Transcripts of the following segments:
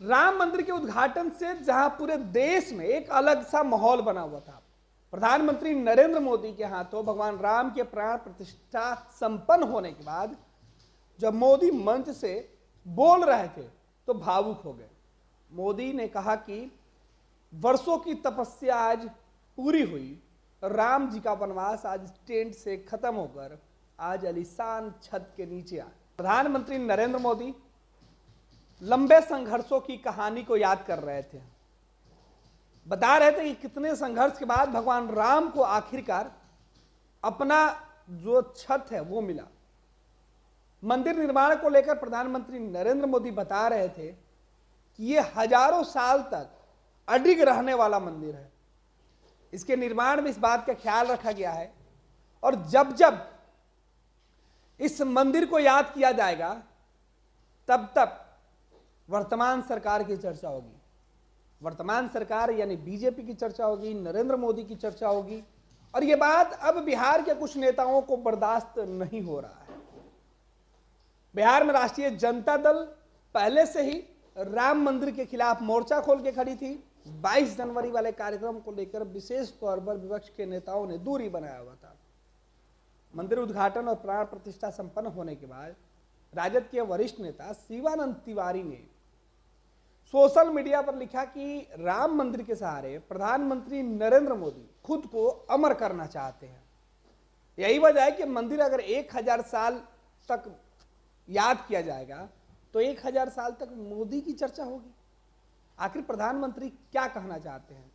राम मंदिर के उद्घाटन से जहां पूरे देश में एक अलग सा माहौल बना हुआ था, प्रधानमंत्री नरेंद्र मोदी के हाथों भगवान राम के प्राण प्रतिष्ठा संपन्न होने के बाद जब मोदी मंच से बोल रहे थे तो भावुक हो गए। मोदी ने कहा कि वर्षों की तपस्या आज पूरी हुई, राम जी का वनवास आज टेंट से खत्म होकर आज आलीशान छत के नीचे आया। प्रधानमंत्री नरेंद्र मोदी लंबे संघर्षों की कहानी को याद कर रहे थे, बता रहे थे कि कितने संघर्ष के बाद भगवान राम को आखिरकार अपना जो छत है वो मिला। मंदिर निर्माण को लेकर प्रधानमंत्री नरेंद्र मोदी बता रहे थे कि ये हजारों साल तक अडिग रहने वाला मंदिर है। इसके निर्माण में इस बात का ख्याल रखा गया है और जब जब इस मंदिर को याद किया जाएगा तब तब वर्तमान सरकार की चर्चा होगी। वर्तमान सरकार यानी बीजेपी की चर्चा होगी, नरेंद्र मोदी की चर्चा होगी और यह बात अब बिहार के कुछ नेताओं को बर्दाश्त नहीं हो रहा है। बिहार में राष्ट्रीय जनता दल पहले से ही राम मंदिर के खिलाफ मोर्चा खोल के खड़ी थी। 22 जनवरी वाले कार्यक्रम को लेकर विशेष तौर पर विपक्ष के नेताओं ने दूरी बनाया हुआ था। मंदिर उद्घाटन और प्राण प्रतिष्ठा संपन्न होने के बाद राजद के वरिष्ठ नेता शिवानंद तिवारी ने सोशल मीडिया पर लिखा कि राम मंदिर के सहारे प्रधानमंत्री नरेंद्र मोदी खुद को अमर करना चाहते हैं। यही वजह है कि मंदिर अगर 1000 साल तक याद किया जाएगा तो 1000 साल तक मोदी की चर्चा होगी। आखिर प्रधानमंत्री क्या कहना चाहते हैं?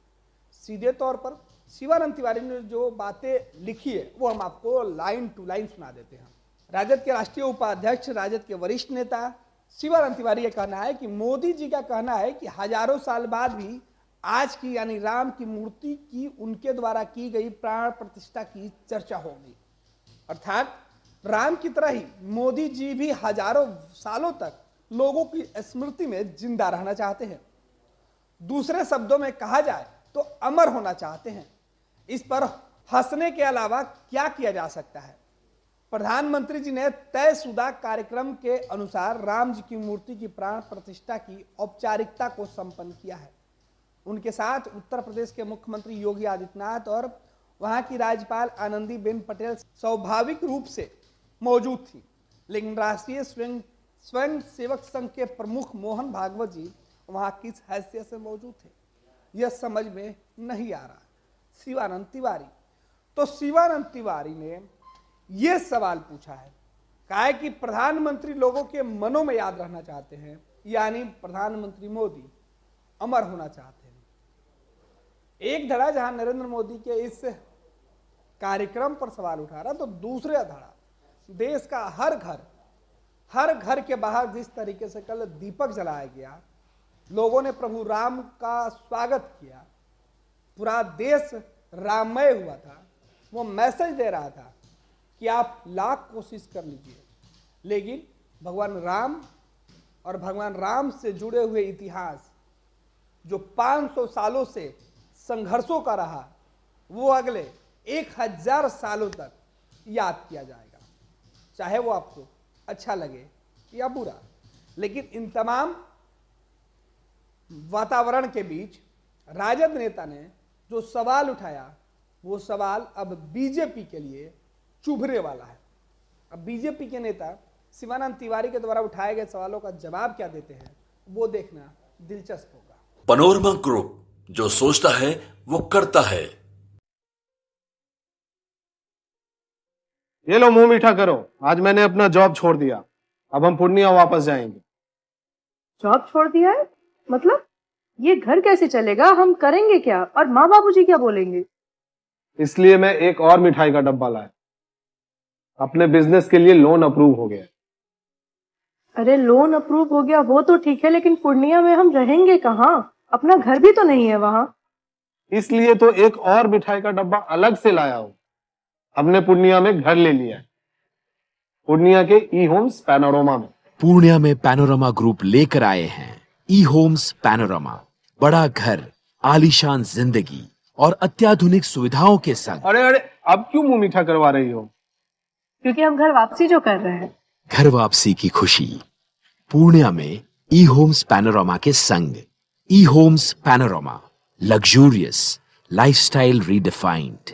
सीधे तौर पर शिवानंद तिवारी ने जो बातें लिखी है वो हम आपको लाइन टू लाइन सुना देते हैं। राजद के राष्ट्रीय उपाध्यक्ष, राजद के वरिष्ठ नेता शिवानंद तिवारी का कहना है कि मोदी जी का कहना है कि हजारों साल बाद भी आज की यानी राम की मूर्ति की उनके द्वारा की गई प्राण प्रतिष्ठा की चर्चा होगी। अर्थात राम की तरह ही मोदी जी भी हजारों सालों तक लोगों की स्मृति में जिंदा रहना चाहते हैं। दूसरे शब्दों में कहा जाए तो अमर होना चाहते हैं। इस पर हंसने के अलावा क्या किया जा सकता है? प्रधानमंत्री जी ने तयशुदा कार्यक्रम के अनुसार राम जी की मूर्ति की प्राण प्रतिष्ठा की औपचारिकता को संपन्न किया है। उनके साथ उत्तर प्रदेश के मुख्यमंत्री योगी आदित्यनाथ और वहां की राज्यपाल आनंदीबेन पटेल स्वाभाविक रूप से मौजूद थी, लेकिन राष्ट्रीय स्वयं सेवक संघ के प्रमुख मोहन भागवत जी वहां किस हैसियत से मौजूद थे यह समझ में नहीं आ रहा। शिवानंद तिवारी ने यह सवाल पूछा है, कहा है कि प्रधानमंत्री लोगों के मनों में याद रहना चाहते हैं, यानी प्रधानमंत्री मोदी अमर होना चाहते हैं। एक धड़ा जहां नरेंद्र मोदी के इस कार्यक्रम पर सवाल उठा रहा तो दूसरा धड़ा देश का हर घर के बाहर जिस तरीके से कल दीपक जलाया गया, लोगों ने प्रभु राम का स्वागत किया, पूरा देश राममय हुआ था। वो मैसेज दे रहा था कि आप लाख कोशिश कर लीजिए, लेकिन भगवान राम और भगवान राम से जुड़े हुए इतिहास जो 500 सालों से संघर्षों का रहा वो अगले 1000 सालों तक याद किया जाएगा, चाहे वो आपको अच्छा लगे या बुरा। लेकिन इन तमाम वातावरण के बीच राजद नेता ने जो सवाल उठाया वो सवाल अब बीजेपी के लिए चुभने वाला है। अब बीजेपी के नेता शिवानंद तिवारी के द्वारा उठाए गए सवालों का जवाब क्या देते हैं वो देखना दिलचस्प होगा। पैनोरमा ग्रुप, जो सोचता है वो करता है। ये लो मुंह मीठा करो, आज मैंने अपना जॉब छोड़ दिया, अब हम पूर्णिया वापस जाएंगे। जॉब छोड़ दिया है? मतलब ये घर कैसे चलेगा? हम करेंगे क्या? और माँ बाबूजी क्या बोलेंगे? इसलिए मैं एक और मिठाई का डब्बा लाया। अपने बिजनेस के लिए लोन अप्रूव हो गया। अरे लोन अप्रूव हो गया वो तो ठीक है, लेकिन पूर्णिया में हम रहेंगे कहाँ? अपना घर भी तो नहीं है वहाँ। इसलिए तो एक और मिठाई का डब्बा अलग से लाया हूँ। हमने पूर्णिया में घर ले लिया है, पूर्णिया के ई होम्स पैनोरमा में। पूर्णिया में पैनोरमा ग्रुप लेकर आए हैं ई होम्स पैनोरमा। बड़ा घर, आलीशान जिंदगी और अत्याधुनिक सुविधाओं के संग। अरे अब क्यों मुंह मीठा करवा रही हो? क्योंकि हम घर वापसी जो कर रहे हैं। घर वापसी की खुशी पूर्णिया में ई होम्स पैनोरामा के संग। E homes panorama, luxurious lifestyle redefined.